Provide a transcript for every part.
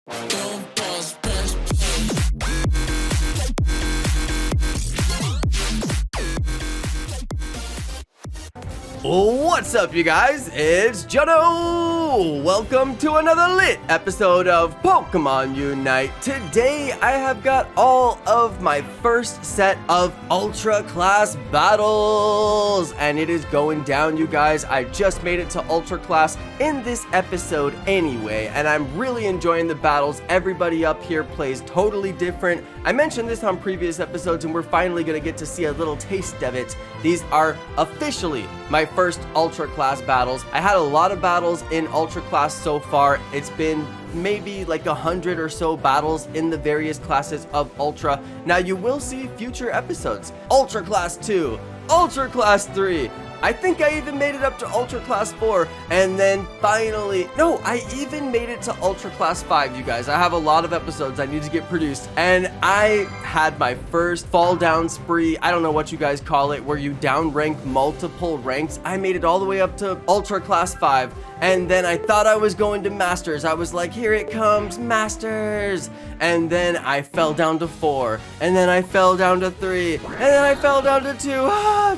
What's up, you guys? It's Jono! Welcome to another lit episode of Pokemon Unite. Today, I have got all of my first set of Ultra Class battles, and it is going down, you guys. I just made it to Ultra Class in this episode anyway, and I'm really enjoying the battles. Everybody up here plays totally different. I mentioned this on previous episodes, and we're finally going to get to see a little taste of it. These are officially my first Ultra Class battles. I had a lot of battles in Ultra Class so far. It's been maybe like 100 or so battles in the various classes of Ultra. Now you will see future episodes. Ultra Class 2, Ultra Class 3. I think I even made it up to Ultra Class 4, and then finally, no, I even made it to Ultra Class 5, you guys. I have a lot of episodes I need to get produced, and I had my first fall down spree. I don't know what you guys call it, where you down rank multiple ranks. I made it all the way up to Ultra Class 5, and then I thought I was going to Masters. I was like, here it comes, Masters. And then I fell down to 4, and then I fell down to 3, and then I fell down to 2.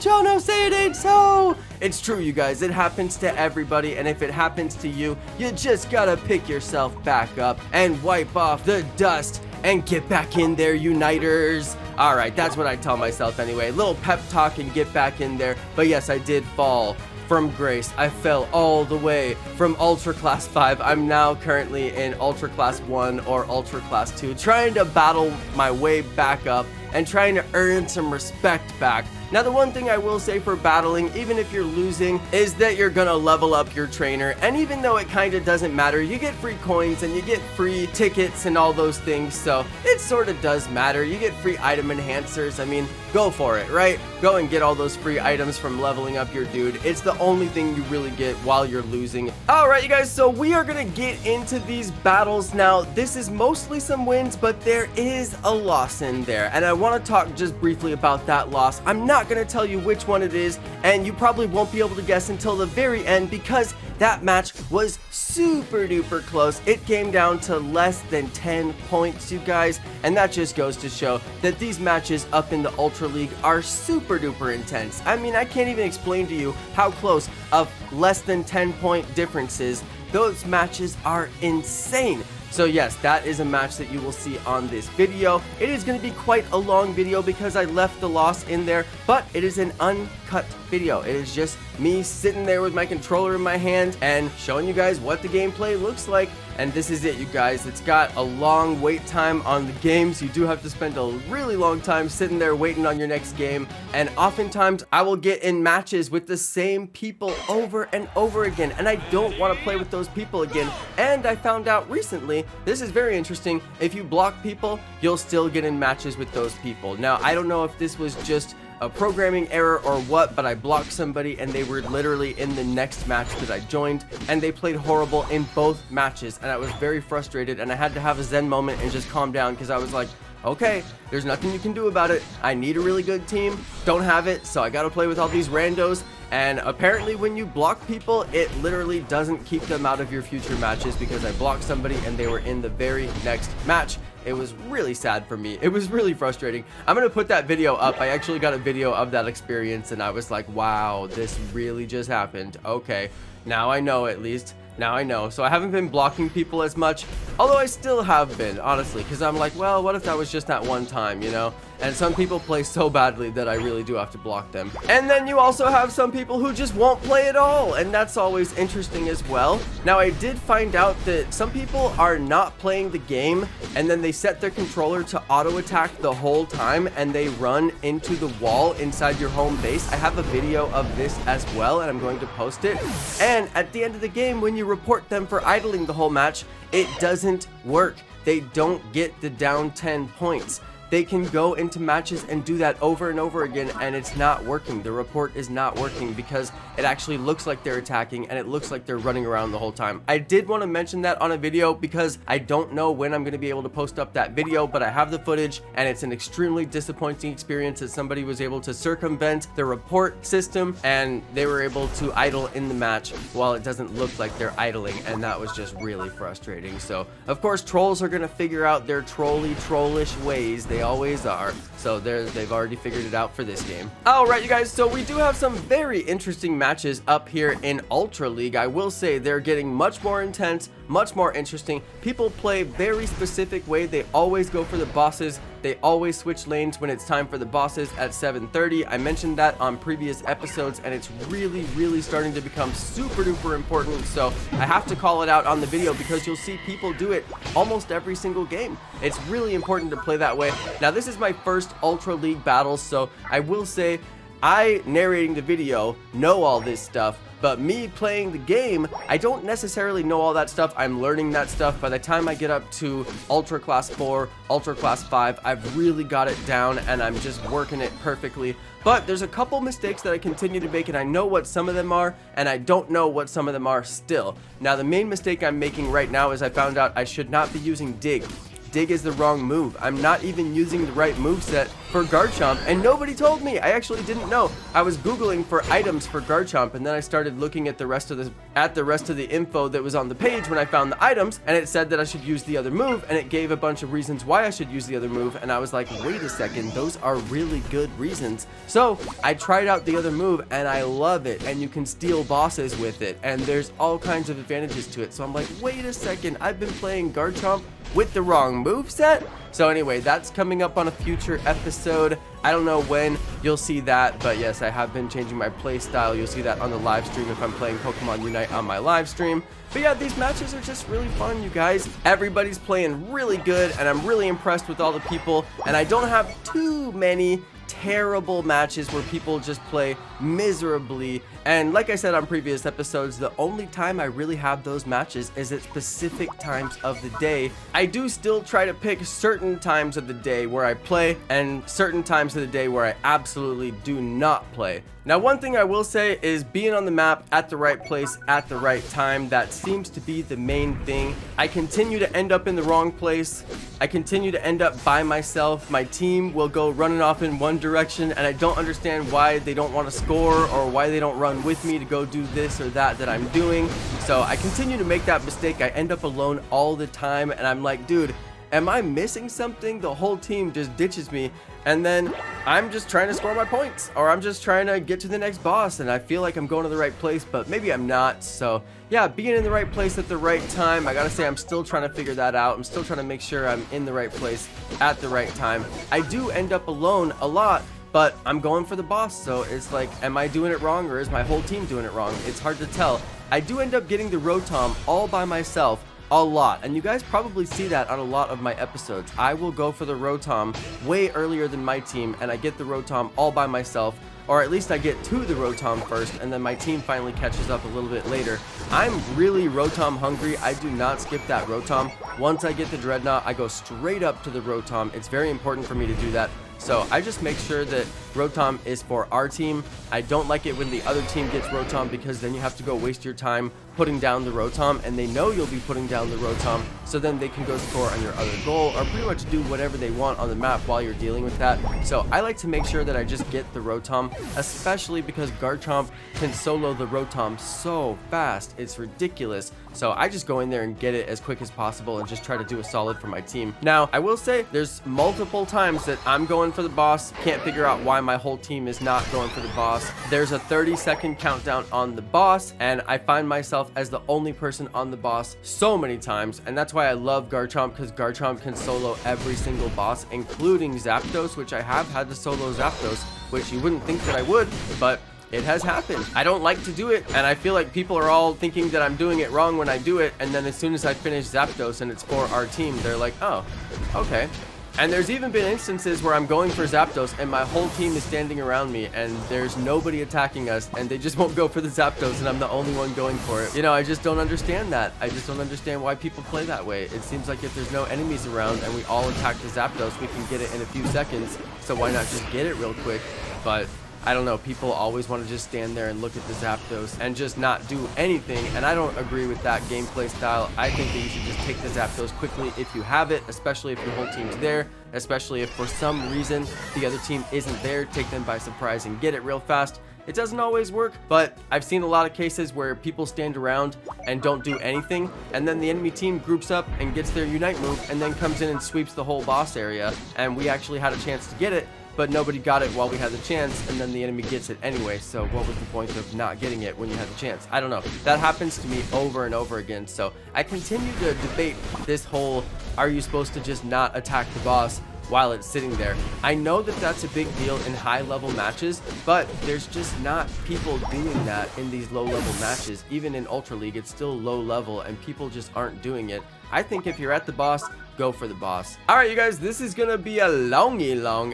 Jono, say it ain't so. It's true, you guys. It happens to everybody, and if it happens to you, you just gotta pick yourself back up and wipe off the dust and get back in there, Uniters. Alright, that's what I tell myself anyway. Little pep talk and get back in there. But yes, I did fall from grace. I fell all the way from Ultra Class 5. I'm now currently in Ultra Class 1 or Ultra Class 2, trying to battle my way back up and trying to earn some respect back. Now, the one thing I will say for battling, even if you're losing, is that you're gonna level up your trainer. And even though it kind of doesn't matter, you get free coins and you get free tickets and all those things. So it sort of does matter. You get free item enhancers. I mean, go for it, right? Go and get all those free items from leveling up your dude. It's the only thing you really get while you're losing. All right, you guys, so we are gonna get into these battles now. This is mostly some wins, but there is a loss in there. And I wanna talk just briefly about that loss. I'm not gonna tell you which one it is, and you probably won't be able to guess until the very end, because that match was super duper close. It came down to less than 10 points, you guys, and that just goes to show that these matches up in the Ultra League are super duper intense. I mean, I can't even explain to you how close of less than 10-point differences. Those matches are insane. So yes, that is a match that you will see on this video. It is going to be quite a long video because I left the loss in there, but it is an uncut video. It is just me sitting there with my controller in my hand and showing you guys what the gameplay looks like. And this is it, you guys. It's got a long wait time on the games. You do have to spend a really long time sitting there waiting on your next game. And oftentimes I will get in matches with the same people over and over again, and I don't want to play with those people again. And I found out recently, this is very interesting, if you block people, you'll still get in matches with those people. Now, I don't know if this was just a programming error or what, but I blocked somebody and they were literally in the next match that I joined, and they played horrible in both matches, and I was very frustrated, and I had to have a zen moment and just calm down, because I was like, okay, there's nothing you can do about it. I need a really good team, don't have it, so I gotta play with all these randos. And apparently when you block people, it literally doesn't keep them out of your future matches, because I blocked somebody and they were in the very next match. It was really sad for me. It was really frustrating. I'm gonna put that video up. I actually got a video of that experience, and I was like, wow, this really just happened. Okay, now I know at least. Now I know. So I haven't been blocking people as much, although I still have been, honestly, because I'm like, well, what if that was just that one time, you know? And some people play so badly that I really do have to block them. And then you also have some people who just won't play at all, and that's always interesting as well. Now, I did find out that some people are not playing the game, and then they set their controller to auto attack the whole time, and they run into the wall inside your home base. I have a video of this as well, and I'm going to post it. And at the end of the game, when you report them for idling the whole match, it doesn't work. They don't get the down 10 points. they can go into matches and do that over and over again, and it's not working. The report is not working because it actually looks like they're attacking and it looks like they're running around the whole time. I did want to mention that on a video because I don't know when I'm going to be able to post up that video, but I have the footage, and it's an extremely disappointing experience that somebody was able to circumvent the report system and they were able to idle in the match while it doesn't look like they're idling, and that was just really frustrating. So of course trolls are going to figure out their trollish ways. They always are. So they've already figured it out for this game. All right, you guys, so we do have some very interesting matches up here in Ultra League. I will say they're getting much more intense, much more interesting. People play very specific way. They always go for the bosses. They always switch lanes when it's time for the bosses at 7:30. I mentioned that on previous episodes, and it's really starting to become super duper important. So I have to call it out on the video because you'll see people do it almost every single game. It's really important to play that way. Now, this is my first Ultra League battle, so I will say I, narrating the video, know all this stuff, but me playing the game, I don't necessarily know all that stuff. I'm learning that stuff. By the time I get up to Ultra Class 4, Ultra Class 5, I've really got it down and I'm just working it perfectly. But there's a couple mistakes that I continue to make, and I know what some of them are, and I don't know what some of them are still. Now, the main mistake I'm making right now is I found out I should not be using Dig. Dig is the wrong move. I'm not even using the right moveset for Garchomp, and nobody told me. I actually didn't know. I was Googling for items for Garchomp, and then I started looking at the rest of the info that was on the page when I found the items, and it said that I should use the other move, and it gave a bunch of reasons why I should use the other move, and I was like, wait a second, those are really good reasons. So I tried out the other move, and I love it, and you can steal bosses with it, and there's all kinds of advantages to it. So I'm like, wait a second, I've been playing Garchomp with the wrong moveset? So anyway, that's coming up on a future episode. I don't know when you'll see that, but yes, I have been changing my play style. You'll see that on the live stream if I'm playing Pokemon Unite on my live stream. But yeah, these matches are just really fun, you guys. Everybody's playing really good, and I'm really impressed with all the people, and I don't have too many terrible matches where people just play miserably. And like I said on previous episodes, the only time I really have those matches is at specific times of the day. I do still try to pick certain times of the day where I play and certain times of the day where I absolutely do not play. Now, one thing I will say is being on the map at the right place at the right time. That seems to be the main thing. I continue to end up in the wrong place. I continue to end up by myself. My team will go running off in one direction, and I don't understand why they don't want to score or why they don't run with me to go do this or that I'm doing. So I continue to make that mistake. I end up alone all the time, and I'm like, dude, am I missing something? The whole team just ditches me, and then I'm just trying to score my points, or I'm just trying to get to the next boss, and I feel like I'm going to the right place, but maybe I'm not. So yeah, being in the right place at the right time, I gotta say I'm still trying to figure that out. I'm still trying to make sure I'm in the right place at the right time. I do end up alone a lot, but I'm going for the boss, so it's like, am I doing it wrong, or is my whole team doing it wrong? It's hard to tell. I do end up getting the Rotom all by myself a lot, and you guys probably see that on a lot of my episodes. I will go for the Rotom way earlier than my team, and I get the Rotom all by myself, or at least I get to the Rotom first, and then my team finally catches up a little bit later. I'm really Rotom hungry. I do not skip that Rotom. Once I get the Dreadnought, I go straight up to the Rotom. It's very important for me to do that. So I just make sure that Rotom is for our team. I don't like it when the other team gets Rotom, because then you have to go waste your time putting down the Rotom, and they know you'll be putting down the Rotom, so then they can go score on your other goal or pretty much do whatever they want on the map while you're dealing with that. So I like to make sure that I just get the Rotom, especially because Garchomp can solo the Rotom so fast. It's ridiculous. So I just go in there and get it as quick as possible and just try to do a solid for my team. Now, I will say there's multiple times that I'm going for the boss, can't figure out why my whole team is not going for the boss. There's a 30-second countdown on the boss, and I find myself as the only person on the boss so many times, and that's why I love Garchomp, because Garchomp can solo every single boss, including Zapdos, which I have had to solo Zapdos, which you wouldn't think that I would, but it has happened. I don't like to do it, and I feel like people are all thinking that I'm doing it wrong when I do it, and then as soon as I finish Zapdos and it's for our team, they're like, oh, okay. And there's even been instances where I'm going for Zapdos and my whole team is standing around me and there's nobody attacking us and they just won't go for the Zapdos and I'm the only one going for it. You know, I just don't understand that. I just don't understand why people play that way. It seems like if there's no enemies around and we all attack the Zapdos, we can get it in a few seconds. So why not just get it real quick? But I don't know, people always want to just stand there and look at the Zapdos and just not do anything, and I don't agree with that gameplay style. I think that you should just take the Zapdos quickly if you have it, especially if your whole team's there, especially if for some reason the other team isn't there. Take them by surprise and get it real fast. It doesn't always work, but I've seen a lot of cases where people stand around and don't do anything, and then the enemy team groups up and gets their Unite move and then comes in and sweeps the whole boss area, and we actually had a chance to get it, but nobody got it while we had the chance, and then the enemy gets it anyway. So what was the point of not getting it when you had the chance? I don't know. That happens to me over and over again. So I continue to debate this whole, are you supposed to just not attack the boss while it's sitting there? I know that that's a big deal in high level matches, but there's just not people doing that in these low level matches. Even in Ultra League, it's still low level and people just aren't doing it. I think if you're at the boss, go for the boss. All right, you guys, this is gonna be a long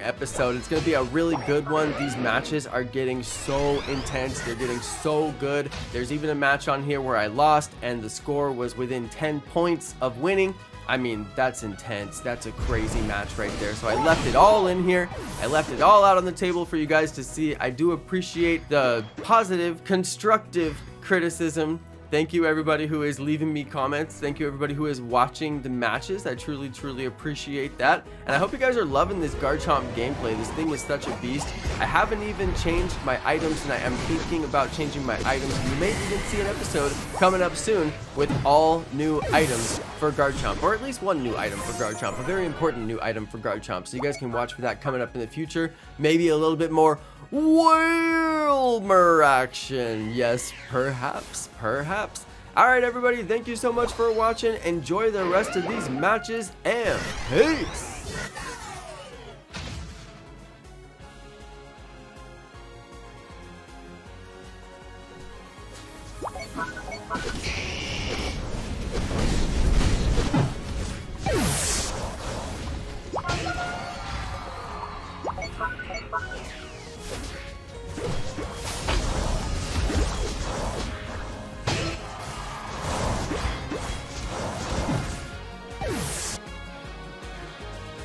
episode. It's gonna be a really good one. These matches are getting so intense. They're getting so good. There's even a match on here where I lost and the score was within 10 points of winning. I mean, that's intense. That's a crazy match right there. So I left it all in here. I left it all out on the table for you guys to see. I do appreciate the positive, constructive criticism. Thank you everybody who is leaving me comments. Thank you everybody who is watching the matches. I truly appreciate that. And I hope you guys are loving this Garchomp gameplay. This thing is such a beast. I haven't even changed my items and I am thinking about changing my items. You may even see an episode coming up soon with all new items for Garchomp, or at least one new item for Garchomp, a very important new item for Garchomp. So you guys can watch for that coming up in the future. Maybe a little bit more Wilmer action. Yes, perhaps. All right, everybody, thank you so much for watching. Enjoy the rest of these matches and peace.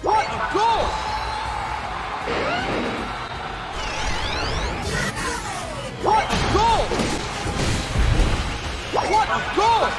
What a goal! What a goal! What a goal!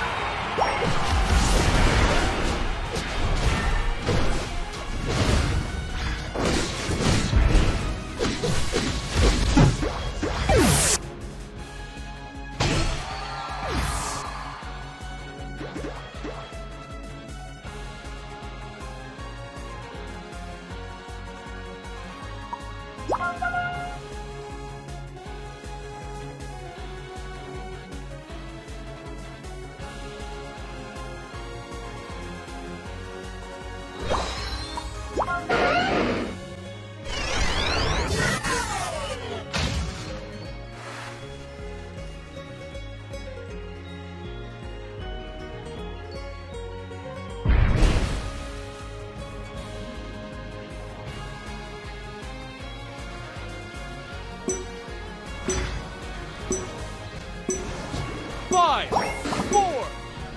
Five, 4,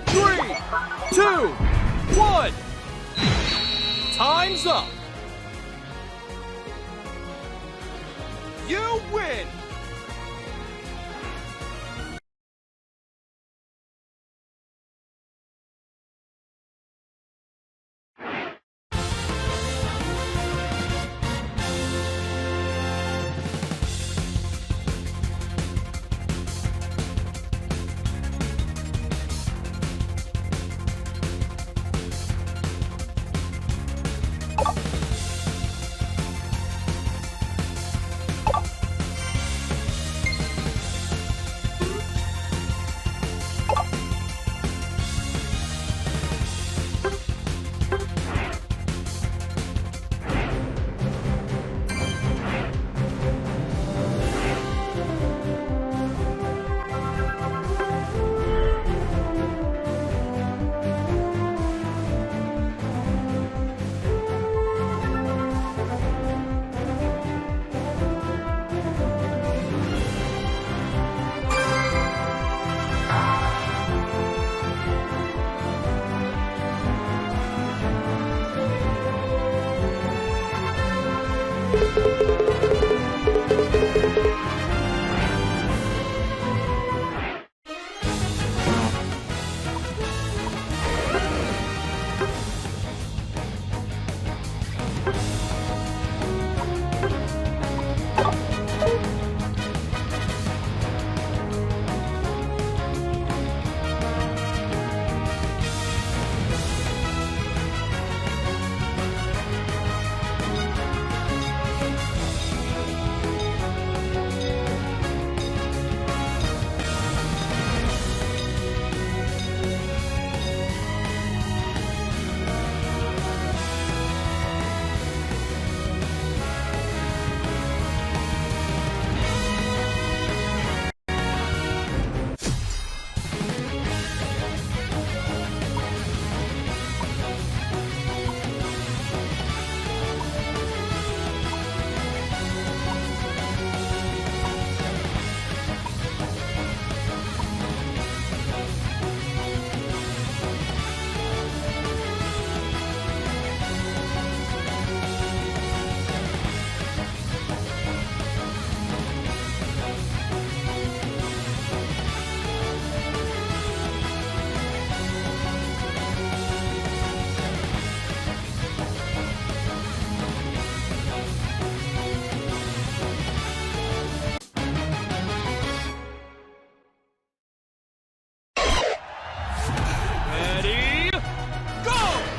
3, 2, 1. Time's up. You win. Ready, go!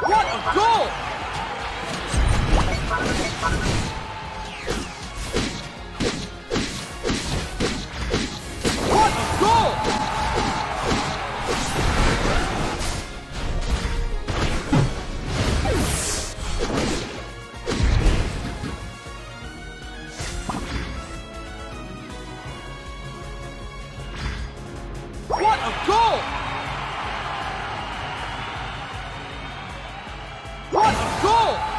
What a goal! What a goal! What a goal! What a goal!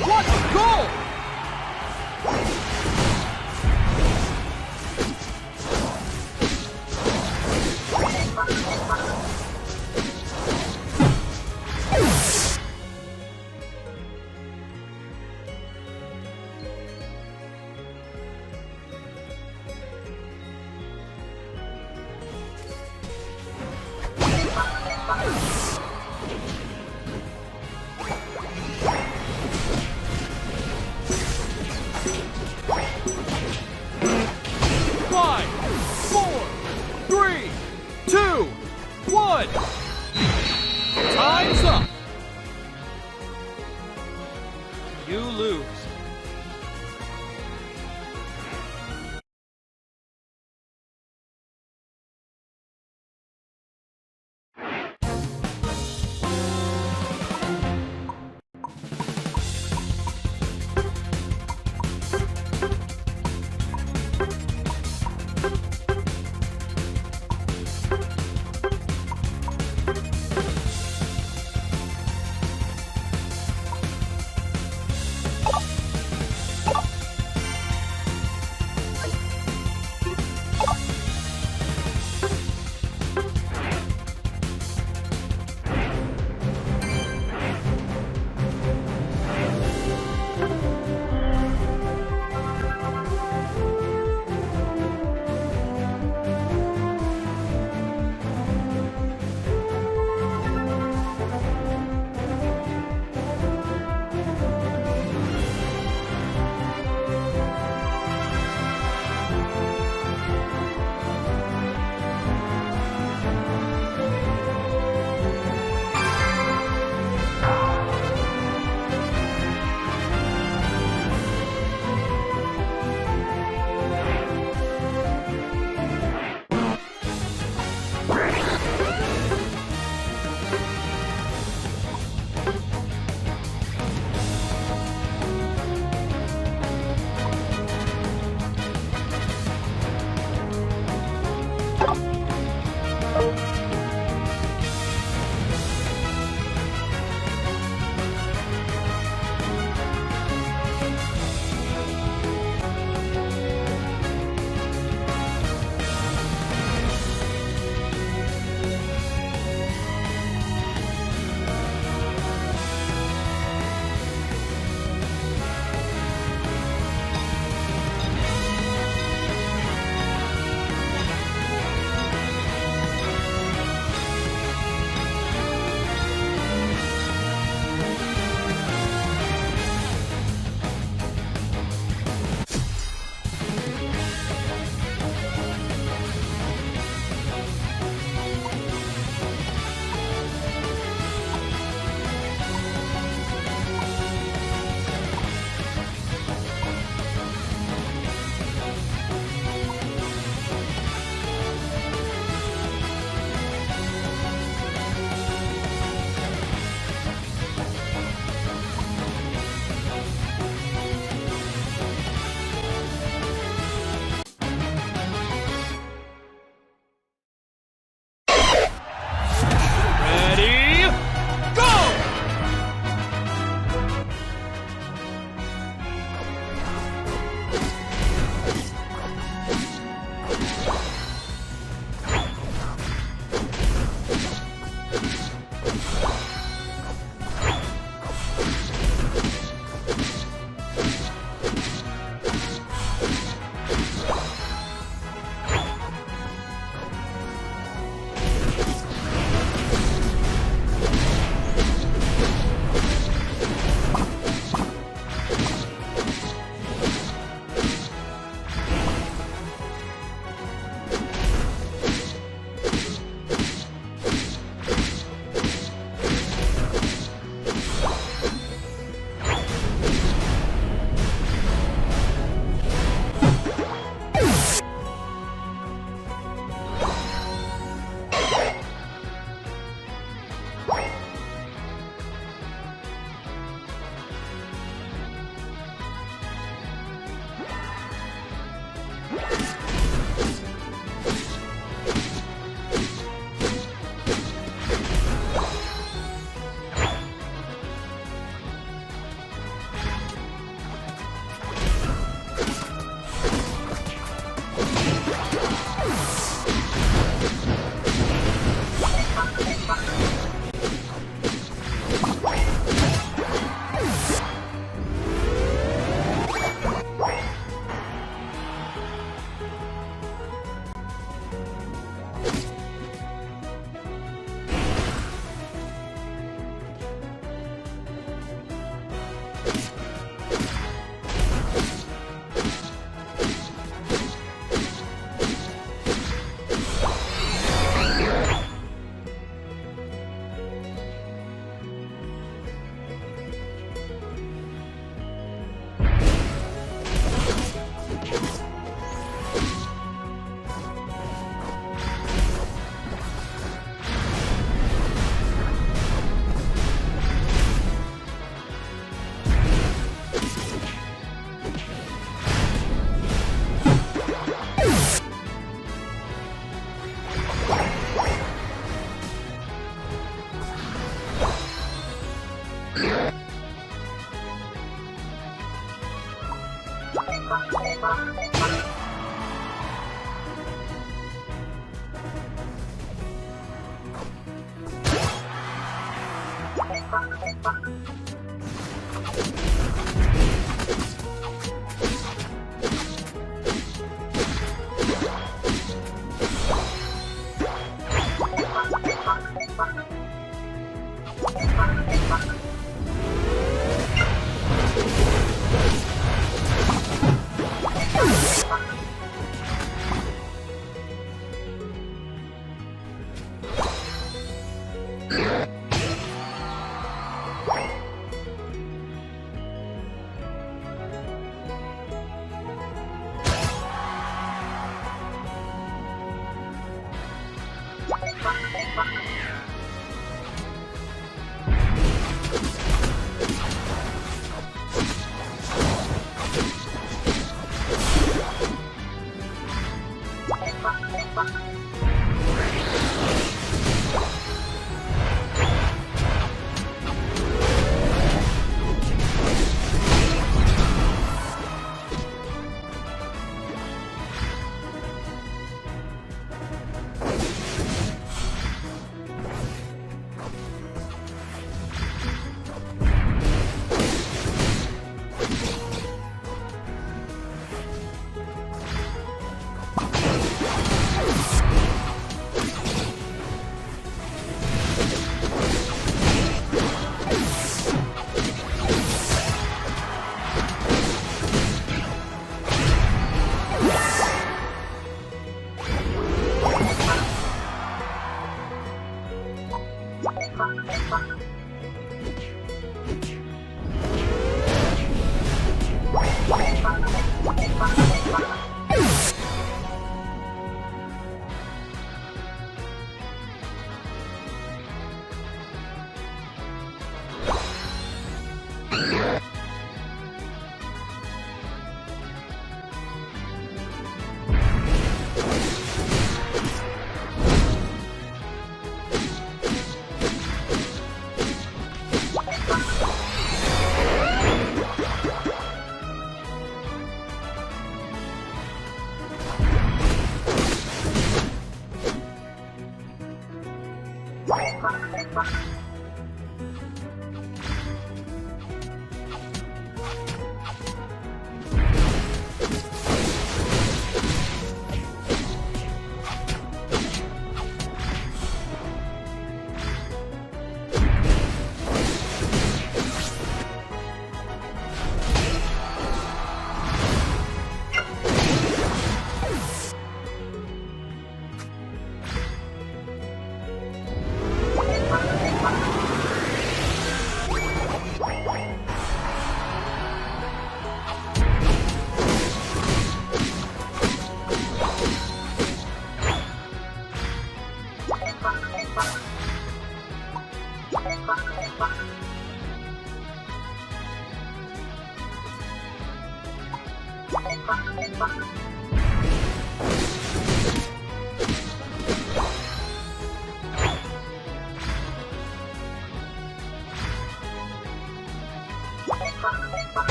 What a goal! Five, four, three, two, one. Time's up. You lose.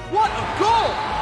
What a goal!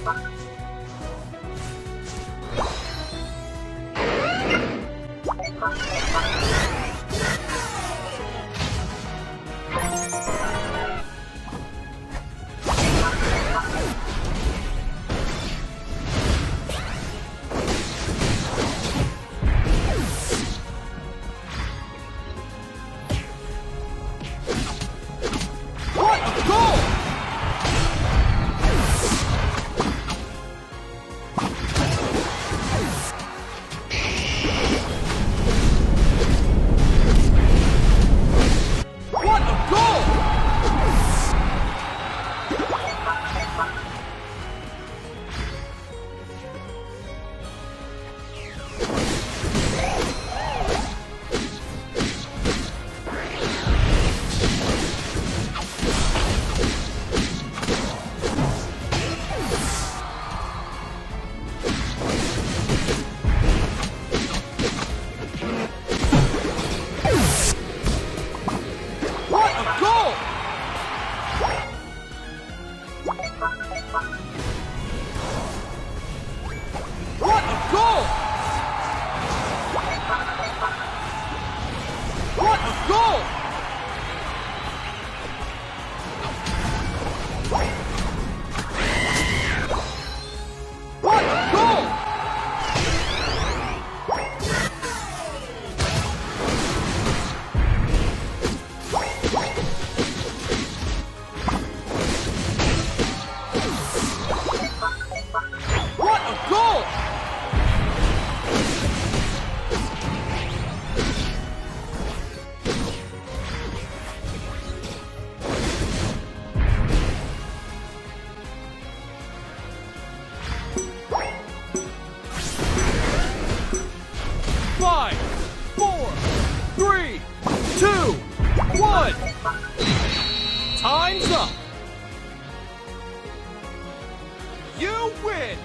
What a goal! What a goal! What a goal! What a goal! What a goal! What a goal! What a goal! Five, four, three, two, one. Time's up. You win.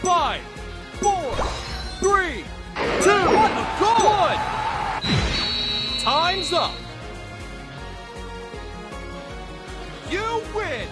5, 4, 3, 2, 1. Time's up. You win.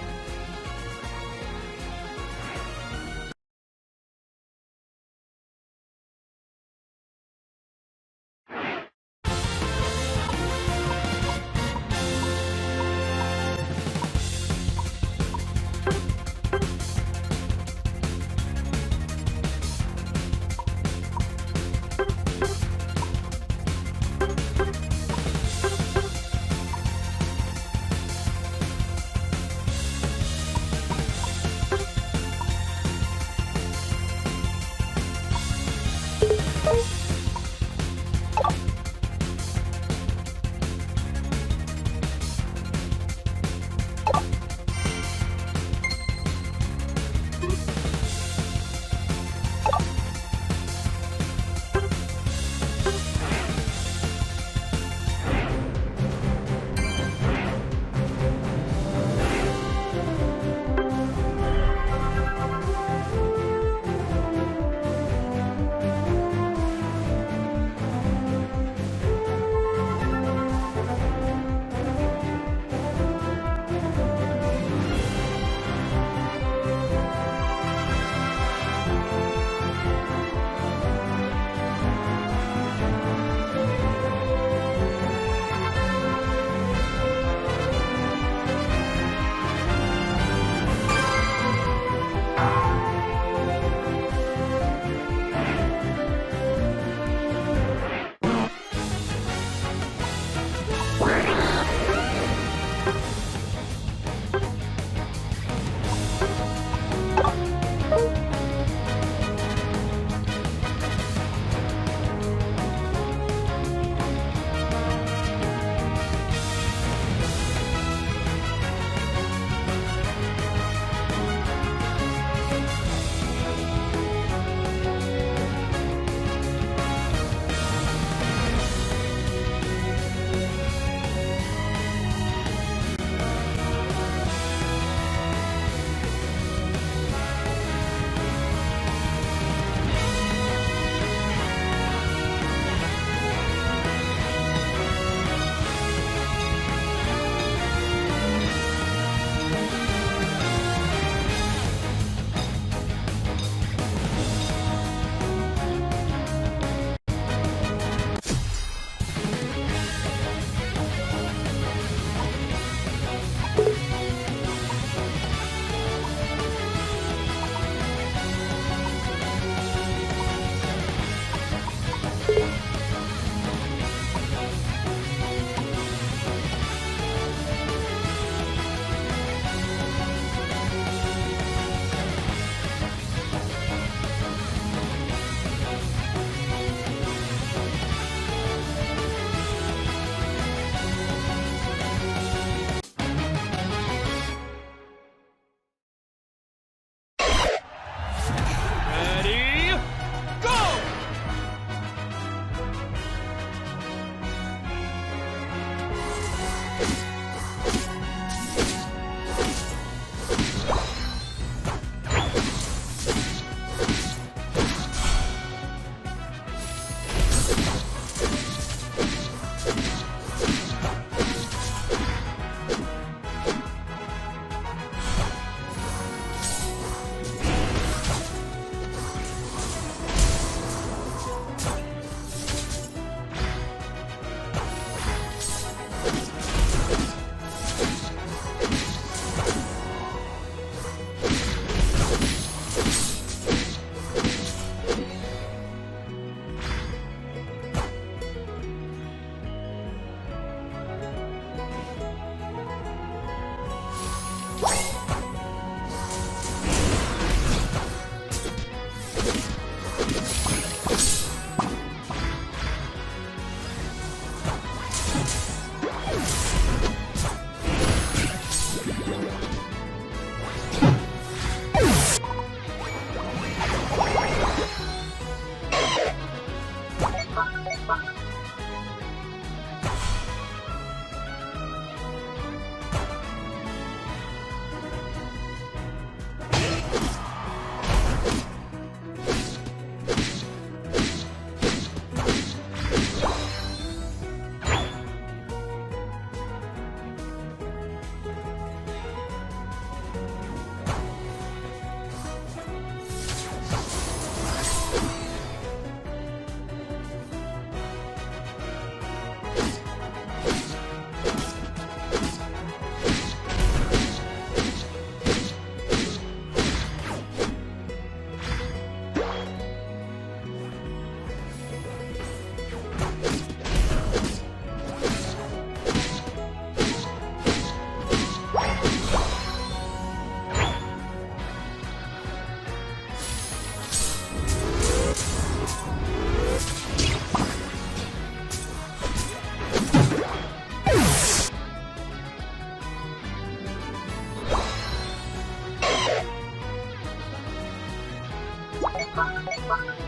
Bye.